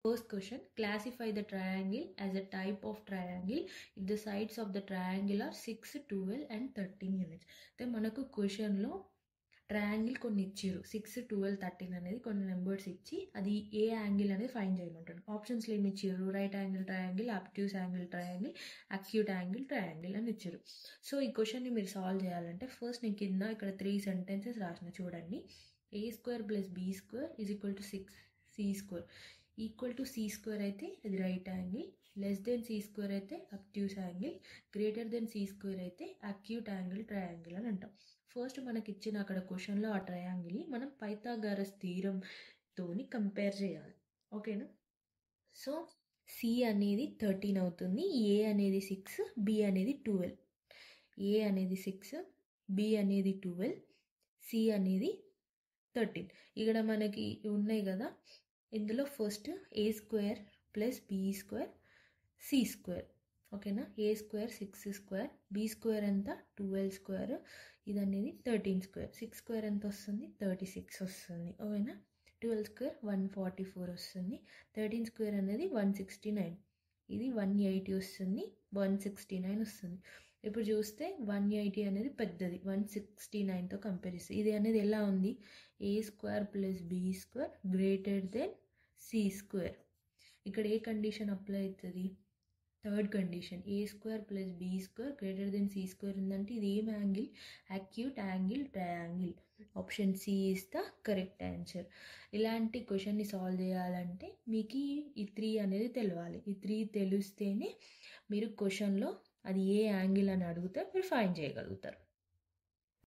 First question, classify the triangle as a type of triangle if the sides of the triangle are 6, 12 and 13 units. అయితే మనకు క్వశ్చన్లో triangle కొన్ని ఇచ్చారు 6, 12, 13 అనేది కొన్ని నెంబర్స్ ఇచ్చి అది ఏ యాంగిల్ అనేది ఫైండ్ చేయమంటారు. ఆప్షన్స్లో ఏమి ఇచ్చారు? Right angle triangle, obtuse angle triangle, acute angle triangle అని ఇచ్చారు. సో ఈ క్వశ్చన్ని మీరు సాల్వ్ చేయాలంటే ఫస్ట్ నేను కింద ఇక్కడ 3 సెంటెన్సెస్ రాసిన చూడండి. a² + b² = 6c². Equal to c² అయితే అది right angle, less than c² అయితే obtuse angle, greater than c² అయితే అక్యూట్ యాంగిల్ ట్రయాంగిల్ అని అంటాం. ఫస్ట్ మనకి ఇచ్చిన అక్కడ క్వశ్చన్లో ఆ ట్రయాంగిల్ని మనం పైథాగరస్ థీరంతోని కంపేర్ చేయాలి. ఓకేనా? సో సి అనేది 13 అవుతుంది, ఏ అనేది 6, బి అనేది 12. ఏ అనేది 6, బి అనేది 12, సి అనేది 13. ఇక్కడ మనకి ఉన్నాయి కదా, ఇందులో ఫస్ట్ a² + b² c². ఓకేనా? a² 6², b² ఎంత 12², ఇది అనేది 13². 6² ఎంత వస్తుంది? 36 వస్తుంది. ఓకేనా? 12² 144 వస్తుంది. 13² అనేది 169, ఇది 180 వస్తుంది, 169 వస్తుంది. ఇప్పుడు చూస్తే 180 అనేది పెద్దది, 169తో కంపేర్ చేస్తే ఇది అనేది ఎలా ఉంది? a² + b² greater than c². ఇక్కడ ఏ కండిషన్ అప్లై అవుతుంది? Third condition, a² + b² greater than c² ఉందంటే ఇది ఏం angle? Acute angle triangle. Option C is the correct answer. ఇలాంటి క్వశ్చన్ని సాల్వ్ చేయాలంటే మీకు ఈ 3 అనేది తెలవాలి. ఈ 3 తెలిస్తేనే మీరు క్వశ్చన్లో అది ఏ యాంగిల్ అని అడిగితే మీరు ఫైండ్ చేయగలుగుతారు.